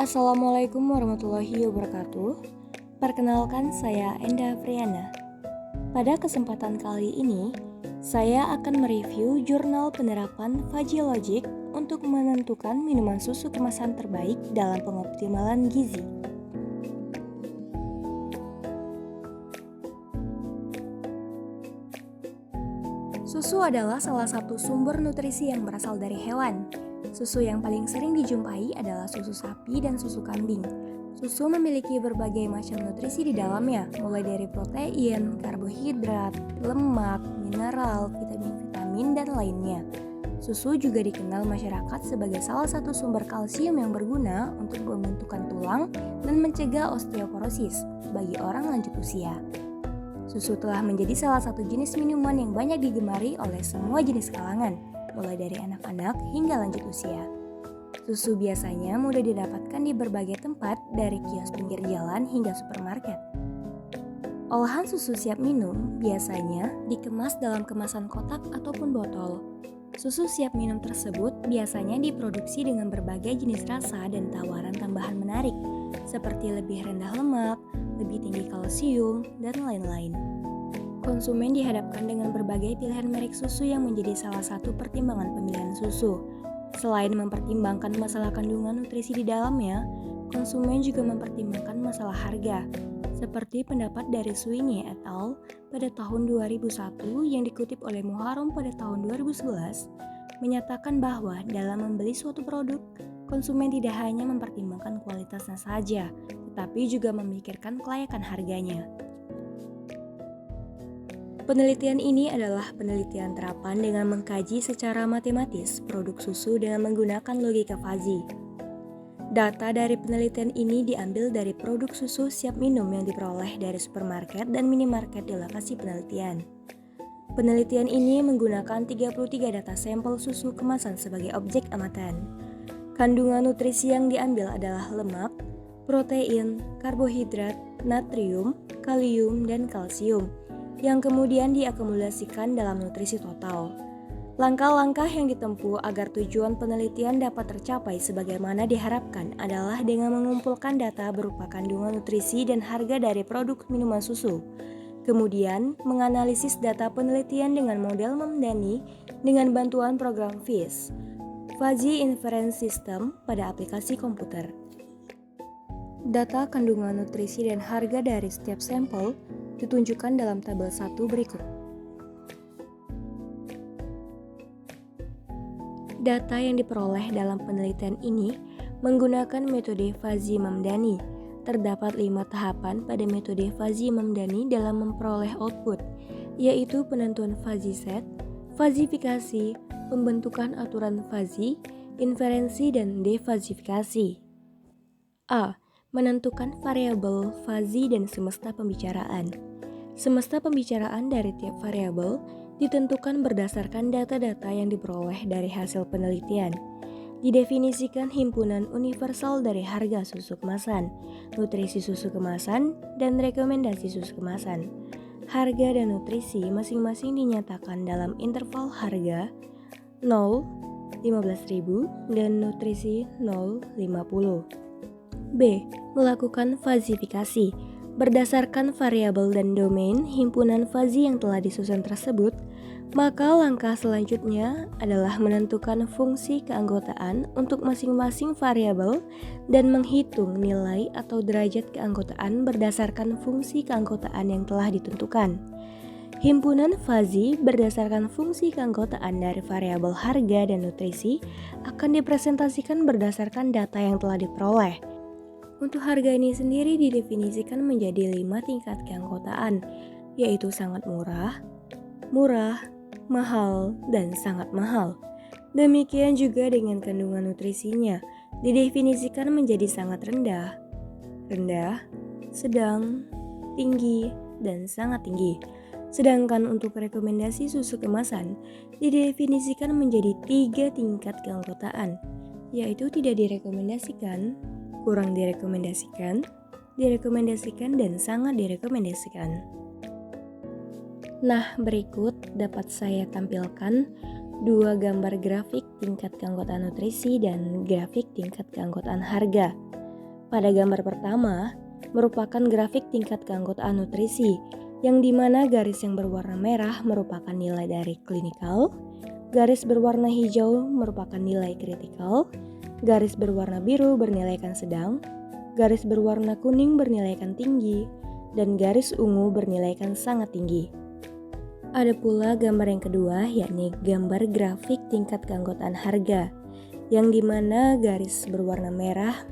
Assalamualaikum warahmatullahi wabarakatuh. Perkenalkan, saya Enda Friana. Pada kesempatan kali ini, saya akan mereview jurnal penerapan Fuzzy Logic untuk menentukan minuman susu kemasan terbaik dalam pengoptimalan gizi. Susu adalah salah satu sumber nutrisi yang berasal dari hewan. Susu yang paling sering dijumpai adalah susu sapi dan susu kambing. Susu memiliki berbagai macam nutrisi di dalamnya, mulai dari protein, karbohidrat, lemak, mineral, vitamin-vitamin, dan lainnya. Susu juga dikenal masyarakat sebagai salah satu sumber kalsium yang berguna untuk pembentukan tulang dan mencegah osteoporosis bagi orang lanjut usia. Susu telah menjadi salah satu jenis minuman yang banyak digemari oleh semua jenis kalangan, mulai dari anak-anak hingga lanjut usia. Susu biasanya mudah didapatkan di berbagai tempat, dari kios pinggir jalan hingga supermarket. Olahan susu siap minum biasanya dikemas dalam kemasan kotak ataupun botol. Susu siap minum tersebut biasanya diproduksi dengan berbagai jenis rasa dan tawaran tambahan menarik, seperti lebih rendah lemak, lebih tinggi kalsium, dan lain-lain. Konsumen dihadapkan dengan berbagai pilihan merek susu yang menjadi salah satu pertimbangan pemilihan susu. Selain mempertimbangkan masalah kandungan nutrisi di dalamnya, konsumen juga mempertimbangkan masalah harga, seperti pendapat dari Sweeney et al. Pada tahun 2001 yang dikutip oleh Muharram pada tahun 2011, menyatakan bahwa dalam membeli suatu produk, konsumen tidak hanya mempertimbangkan kualitasnya saja, tetapi juga memikirkan kelayakan harganya. Penelitian ini adalah penelitian terapan dengan mengkaji secara matematis produk susu dengan menggunakan logika Fuzzy. Data dari penelitian ini diambil dari produk susu siap minum yang diperoleh dari supermarket dan minimarket di lokasi penelitian. Penelitian ini menggunakan 33 data sampel susu kemasan sebagai objek amatan. Kandungan nutrisi yang diambil adalah lemak, protein, karbohidrat, natrium, kalium, dan kalsium, yang kemudian diakumulasikan dalam nutrisi total. Langkah-langkah yang ditempuh agar tujuan penelitian dapat tercapai sebagaimana diharapkan adalah dengan mengumpulkan data berupa kandungan nutrisi dan harga dari produk minuman susu. Kemudian, menganalisis data penelitian dengan model Mamdani dengan bantuan program FIS, Fuzzy Inference System, pada aplikasi komputer. Data kandungan nutrisi dan harga dari setiap sampel ditunjukkan dalam tabel 1 berikut. Data yang diperoleh dalam penelitian ini menggunakan metode Fuzzy Mamdani. Terdapat 5 tahapan pada metode Fuzzy Mamdani dalam memperoleh output, yaitu penentuan fuzzy set, fazifikasi, pembentukan aturan fuzzy, inferensi, dan defazifikasi. A. Menentukan variabel fuzzy dan semesta pembicaraan. Semesta pembicaraan dari tiap variabel ditentukan berdasarkan data-data yang diperoleh dari hasil penelitian. Didefinisikan himpunan universal dari harga susu kemasan, nutrisi susu kemasan, dan rekomendasi susu kemasan. Harga dan nutrisi masing-masing dinyatakan dalam interval harga 0, 15.000 dan nutrisi 0, 50. B. Melakukan fazifikasi. Berdasarkan variabel dan domain himpunan fuzzy yang telah disusun tersebut, maka langkah selanjutnya adalah menentukan fungsi keanggotaan untuk masing-masing variabel dan menghitung nilai atau derajat keanggotaan berdasarkan fungsi keanggotaan yang telah ditentukan. Himpunan fuzzy berdasarkan fungsi keanggotaan dari variabel harga dan nutrisi akan dipresentasikan berdasarkan data yang telah diperoleh. Untuk harga ini sendiri didefinisikan menjadi 5 tingkat keanggotaan, yaitu sangat murah, mahal, dan sangat mahal. Demikian juga dengan kandungan nutrisinya, didefinisikan menjadi sangat rendah, sedang, tinggi, dan sangat tinggi. Sedangkan untuk rekomendasi susu kemasan, didefinisikan menjadi 3 tingkat keanggotaan, yaitu tidak direkomendasikan, kurang direkomendasikan, dan sangat direkomendasikan. Nah, berikut dapat saya tampilkan 2 gambar grafik tingkat keanggotaan nutrisi dan grafik tingkat keanggotaan harga. Pada gambar pertama, merupakan grafik tingkat keanggotaan nutrisi, yang dimana garis yang berwarna merah merupakan nilai dari klinikal, garis berwarna hijau merupakan nilai kritikal, garis berwarna biru bernilaikan sedang, garis berwarna kuning bernilaikan tinggi, dan garis ungu bernilaikan sangat tinggi. Ada pula gambar yang kedua, yakni gambar grafik tingkat keanggotaan harga, yang dimana garis berwarna merah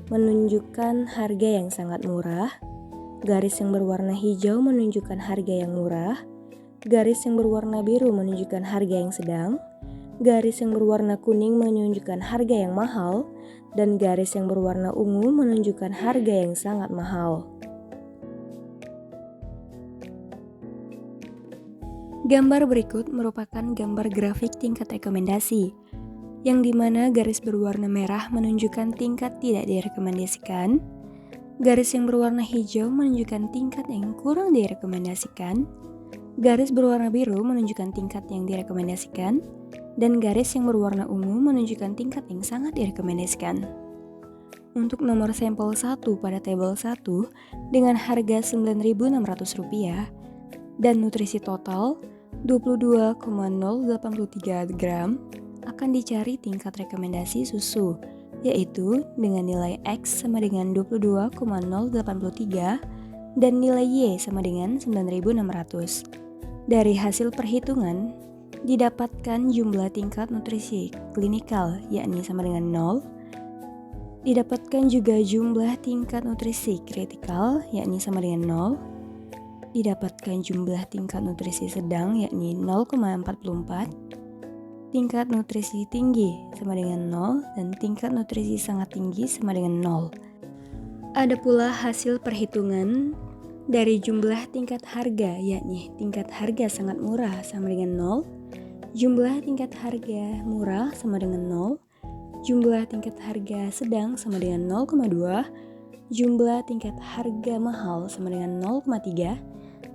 menunjukkan harga yang sangat murah, garis yang berwarna hijau menunjukkan harga yang murah, garis yang berwarna biru menunjukkan harga yang sedang, garis yang berwarna kuning menunjukkan harga yang mahal, dan garis yang berwarna ungu menunjukkan harga yang sangat mahal. Gambar berikut merupakan gambar grafik tingkat rekomendasi, yang dimana garis berwarna merah menunjukkan tingkat tidak direkomendasikan, garis yang berwarna hijau menunjukkan tingkat yang kurang direkomendasikan, garis berwarna biru menunjukkan tingkat yang direkomendasikan, dan garis yang berwarna ungu menunjukkan tingkat yang sangat direkomendasikan. Untuk nomor sampel 1 pada tabel 1 dengan harga Rp9.600 dan nutrisi total 22,083 gram, akan dicari tingkat rekomendasi susu, yaitu dengan nilai X sama dengan 22,083 dan nilai Y sama dengan 9.600. Dari hasil perhitungan, didapatkan jumlah tingkat nutrisi klinikal, yakni sama dengan 0. Didapatkan juga jumlah tingkat nutrisi kritikal, yakni sama dengan 0. Didapatkan jumlah tingkat nutrisi sedang, yakni 0,44. Tingkat nutrisi tinggi sama dengan 0 dan tingkat nutrisi sangat tinggi sama dengan 0. Ada pula hasil perhitungan dari jumlah tingkat harga, yakni tingkat harga sangat murah sama dengan 0, jumlah tingkat harga murah sama dengan 0, jumlah tingkat harga sedang sama dengan 0,2, jumlah tingkat harga mahal sama dengan 0,3,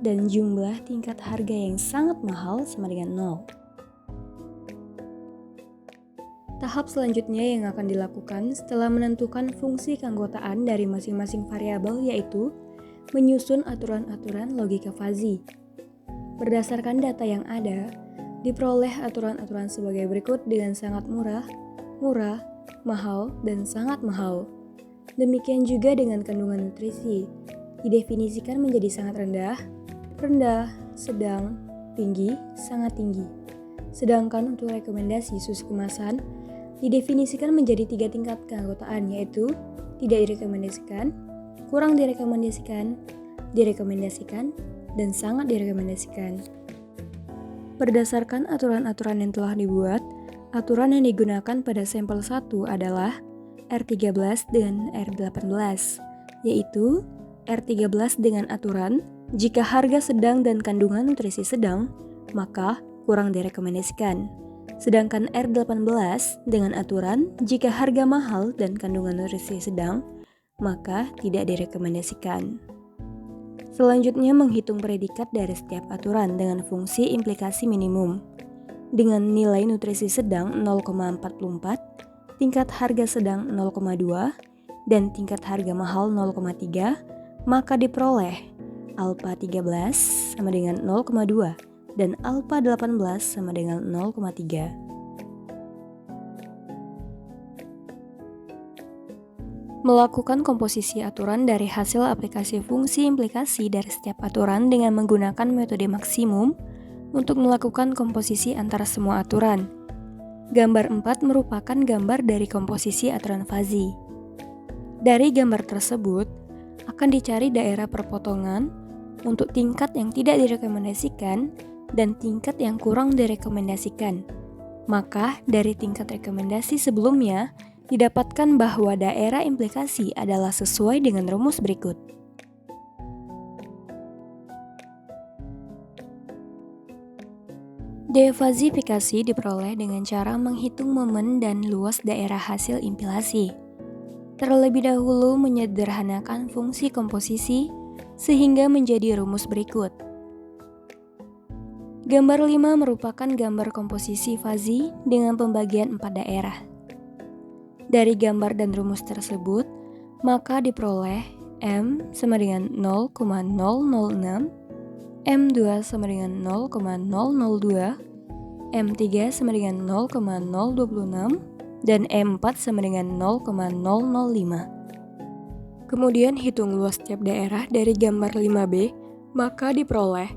dan jumlah tingkat harga yang sangat mahal sama dengan 0. Tahap selanjutnya yang akan dilakukan setelah menentukan fungsi keanggotaan dari masing-masing variabel yaitu menyusun aturan-aturan logika fuzzy. Berdasarkan data yang ada, diperoleh aturan-aturan sebagai berikut dengan sangat murah, murah, mahal, dan sangat mahal. Demikian juga dengan kandungan nutrisi, didefinisikan menjadi sangat rendah, rendah, sedang, tinggi, sangat tinggi. Sedangkan untuk rekomendasi susu kemasan, didefinisikan menjadi 3 tingkat keanggotaan, yaitu tidak direkomendasikan, kurang direkomendasikan, direkomendasikan, dan sangat direkomendasikan. Berdasarkan aturan-aturan yang telah dibuat, aturan yang digunakan pada sampel 1 adalah R13 dengan R18, yaitu R13 dengan aturan jika harga sedang dan kandungan nutrisi sedang, maka kurang direkomendasikan. Sedangkan R18 dengan aturan jika harga mahal dan kandungan nutrisi sedang, maka tidak direkomendasikan. Selanjutnya menghitung predikat dari setiap aturan dengan fungsi implikasi minimum. Dengan nilai nutrisi sedang 0,44, tingkat harga sedang 0,2, dan tingkat harga mahal 0,3, maka diperoleh alpha 13 sama dengan 0,2 dan alpha 18 sama dengan 0,3. Melakukan komposisi aturan dari hasil aplikasi fungsi implikasi dari setiap aturan dengan menggunakan metode maksimum untuk melakukan komposisi antara semua aturan. Gambar 4 merupakan gambar dari komposisi aturan fuzzy. Dari gambar tersebut, akan dicari daerah perpotongan untuk tingkat yang tidak direkomendasikan dan tingkat yang kurang direkomendasikan. Maka dari tingkat rekomendasi sebelumnya, didapatkan bahwa daerah implikasi adalah sesuai dengan rumus berikut. Defazifikasi diperoleh dengan cara menghitung momen dan luas daerah hasil impilasi. Terlebih dahulu menyederhanakan fungsi komposisi sehingga menjadi rumus berikut. Gambar 5 merupakan gambar komposisi fuzzy dengan pembagian 4 daerah. Dari gambar dan rumus tersebut, maka diperoleh M sama dengan 0,006, M2 sama dengan 0,002, M3 sama dengan 0,026, dan M4 sama dengan 0,005. Kemudian hitung luas setiap daerah dari gambar 5B, maka diperoleh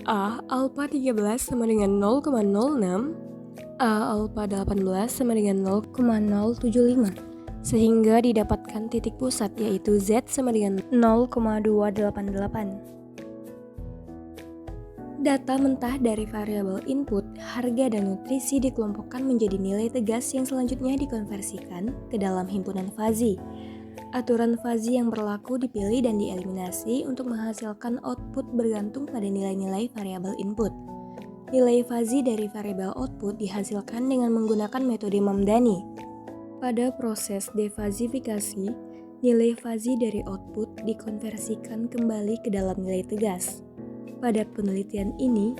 A alpha 13 sama dengan 0,06, A alpha 18 sama dengan 0,075, sehingga didapatkan titik pusat yaitu Z sama dengan 0,288. Data mentah dari variabel input, harga, dan nutrisi dikelompokkan menjadi nilai tegas yang selanjutnya dikonversikan ke dalam himpunan fuzzy. Aturan fuzzy yang berlaku dipilih dan dieliminasi untuk menghasilkan output bergantung pada nilai-nilai variabel input. Nilai fuzzy dari variabel output dihasilkan dengan menggunakan metode Mamdani. Pada proses defuzzifikasi, nilai fuzzy dari output dikonversikan kembali ke dalam nilai tegas. Pada penelitian ini,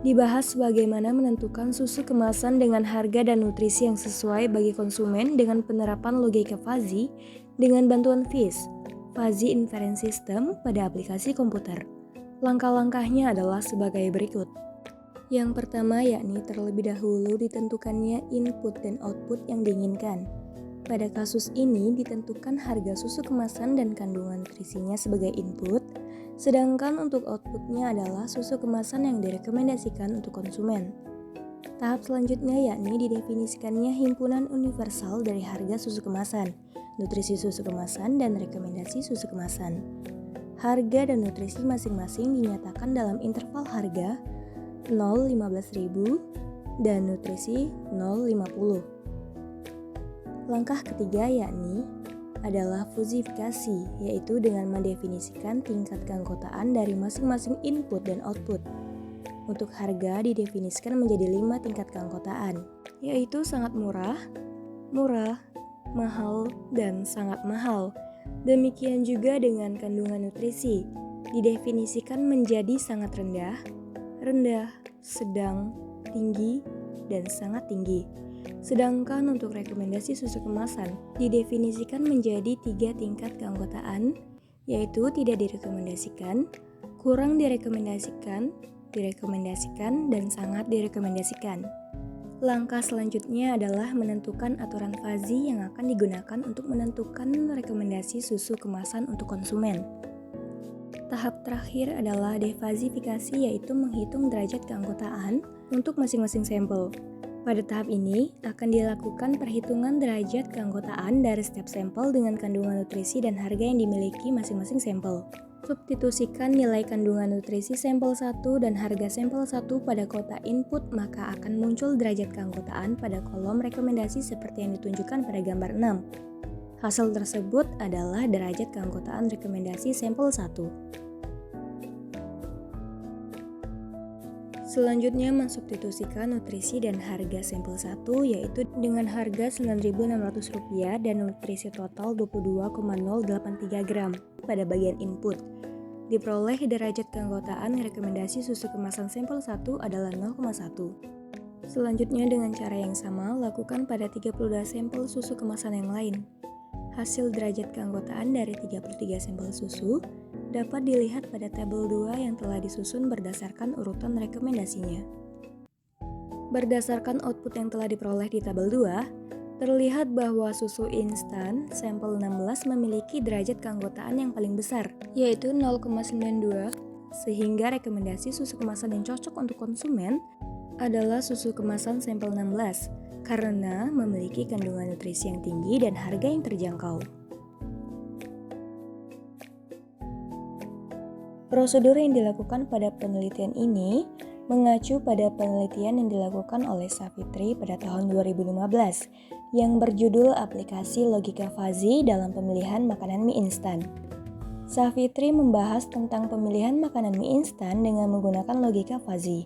dibahas bagaimana menentukan susu kemasan dengan harga dan nutrisi yang sesuai bagi konsumen dengan penerapan logika fuzzy dengan bantuan FIS, Fuzzy Inference System, pada aplikasi komputer. Langkah-langkahnya adalah sebagai berikut. Yang pertama yakni terlebih dahulu ditentukannya input dan output yang diinginkan. Pada kasus ini ditentukan harga susu kemasan dan kandungan nutrisinya sebagai input, sedangkan untuk outputnya adalah susu kemasan yang direkomendasikan untuk konsumen. Tahap selanjutnya yakni didefinisikannya himpunan universal dari harga susu kemasan, nutrisi susu kemasan, dan rekomendasi susu kemasan. Harga dan nutrisi masing-masing dinyatakan dalam interval harga 0,15.000 dan nutrisi 0,50. Langkah ketiga yakni adalah fuzzifikasi, yaitu dengan mendefinisikan tingkat keanggotaan dari masing-masing input dan output. Untuk harga didefinisikan menjadi 5 tingkat keanggotaan, yaitu sangat murah, murah, mahal, dan sangat mahal. Demikian juga dengan kandungan nutrisi, didefinisikan menjadi sangat rendah, rendah, sedang, tinggi, dan sangat tinggi. Sedangkan untuk rekomendasi susu kemasan didefinisikan menjadi 3 tingkat keanggotaan, yaitu tidak direkomendasikan, kurang direkomendasikan, direkomendasikan, dan sangat direkomendasikan. Langkah selanjutnya adalah menentukan aturan fuzzy yang akan digunakan untuk menentukan rekomendasi susu kemasan untuk konsumen. Tahap terakhir adalah defuzzifikasi, yaitu menghitung derajat keanggotaan untuk masing-masing sampel. Pada tahap ini akan dilakukan perhitungan derajat keanggotaan dari setiap sampel dengan kandungan nutrisi dan harga yang dimiliki masing-masing sampel. Substitusikan nilai kandungan nutrisi sampel 1 dan harga sampel 1 pada kota input, maka akan muncul derajat keanggotaan pada kolom rekomendasi seperti yang ditunjukkan pada gambar 6. Hasil tersebut adalah derajat keanggotaan rekomendasi sampel 1. Selanjutnya mensubstitusikan nutrisi dan harga sampel 1, yaitu dengan harga Rp9.600 dan nutrisi total 22,083 gram pada bagian input. Diperoleh derajat keanggotaan rekomendasi susu kemasan sampel 1 adalah 0,1. Selanjutnya dengan cara yang sama, lakukan pada 32 sampel susu kemasan yang lain. Hasil derajat keanggotaan dari 33 sampel susu dapat dilihat pada tabel 2 yang telah disusun berdasarkan urutan rekomendasinya. Berdasarkan output yang telah diperoleh di tabel 2, terlihat bahwa susu instan sampel 16 memiliki derajat keanggotaan yang paling besar, yaitu 0,92, sehingga rekomendasi susu kemasan yang cocok untuk konsumen adalah susu kemasan sampel 16, karena memiliki kandungan nutrisi yang tinggi dan harga yang terjangkau. Prosedur yang dilakukan pada penelitian ini mengacu pada penelitian yang dilakukan oleh Savitri pada tahun 2015 yang berjudul Aplikasi Logika Fuzzy dalam Pemilihan Makanan Mie Instan. Savitri membahas tentang pemilihan makanan mie instan dengan menggunakan logika fuzzy.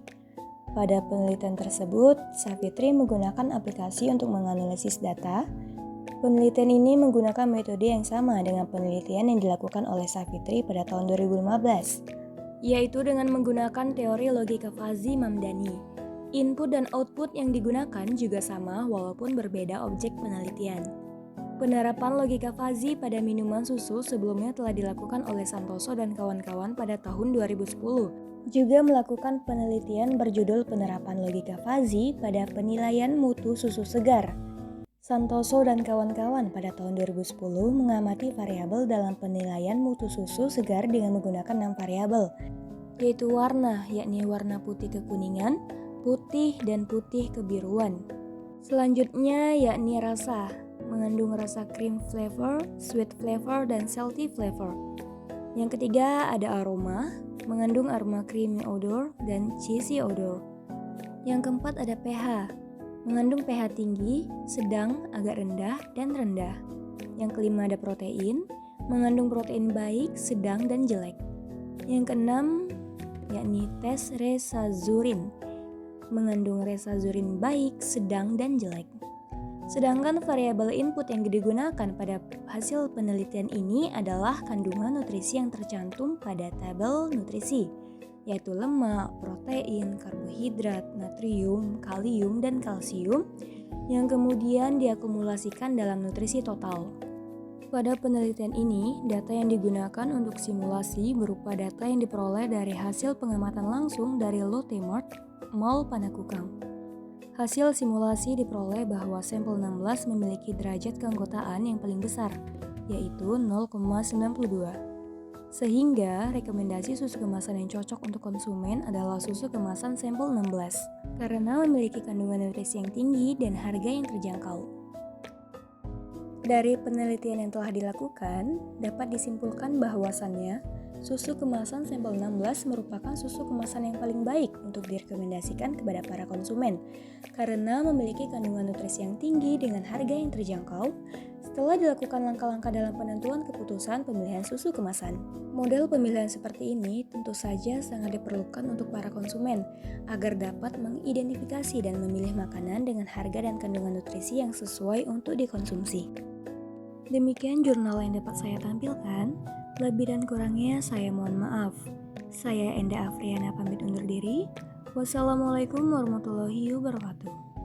Pada penelitian tersebut, Savitri menggunakan aplikasi untuk menganalisis data. Penelitian ini menggunakan metode yang sama dengan penelitian yang dilakukan oleh Savitri pada tahun 2015, yaitu dengan menggunakan teori logika fuzzy Mamdani. Input dan output yang digunakan juga sama walaupun berbeda objek penelitian. Penerapan logika Fuzzy pada minuman susu sebelumnya telah dilakukan oleh Santoso dan kawan-kawan pada tahun 2010. Juga melakukan penelitian berjudul Penerapan Logika Fuzzy pada Penilaian Mutu Susu Segar. Santoso dan kawan-kawan pada tahun 2010 mengamati variabel dalam penilaian mutu susu segar dengan menggunakan 6 variabel, yaitu warna, yakni warna putih kekuningan, putih, dan putih kebiruan. Selanjutnya yakni rasa, mengandung rasa cream flavor, sweet flavor, dan salty flavor. Yang ketiga ada aroma, mengandung aroma creamy odor dan cheesy odor. Yang keempat ada pH, mengandung pH tinggi, sedang, agak rendah, dan rendah. Yang kelima ada protein, mengandung protein baik, sedang, dan jelek. Yang keenam yakni tes resazurin, mengandung resazurin baik, sedang, dan jelek. Sedangkan variabel input yang digunakan pada hasil penelitian ini adalah kandungan nutrisi yang tercantum pada tabel nutrisi, yaitu lemak, protein, karbohidrat, natrium, kalium, dan kalsium yang kemudian diakumulasikan dalam nutrisi total. Pada penelitian ini, data yang digunakan untuk simulasi berupa data yang diperoleh dari hasil pengamatan langsung dari Lotte Mart, Mall Panakukang. Hasil simulasi diperoleh bahwa sampel 16 memiliki derajat keanggotaan yang paling besar, yaitu 0,92. Sehingga rekomendasi susu kemasan yang cocok untuk konsumen adalah susu kemasan sampel 16, karena memiliki kandungan nutrisi yang tinggi dan harga yang terjangkau. Dari penelitian yang telah dilakukan, dapat disimpulkan bahwasannya susu kemasan sampel 16 merupakan susu kemasan yang paling baik untuk direkomendasikan kepada para konsumen karena memiliki kandungan nutrisi yang tinggi dengan harga yang terjangkau setelah dilakukan langkah-langkah dalam penentuan keputusan pemilihan susu kemasan. Model pemilihan seperti ini tentu saja sangat diperlukan untuk para konsumen agar dapat mengidentifikasi dan memilih makanan dengan harga dan kandungan nutrisi yang sesuai untuk dikonsumsi. Demikian jurnal yang dapat saya tampilkan. Lebih dan kurangnya saya mohon maaf. Saya Enda Afriana pamit undur diri. Wassalamualaikum warahmatullahi wabarakatuh.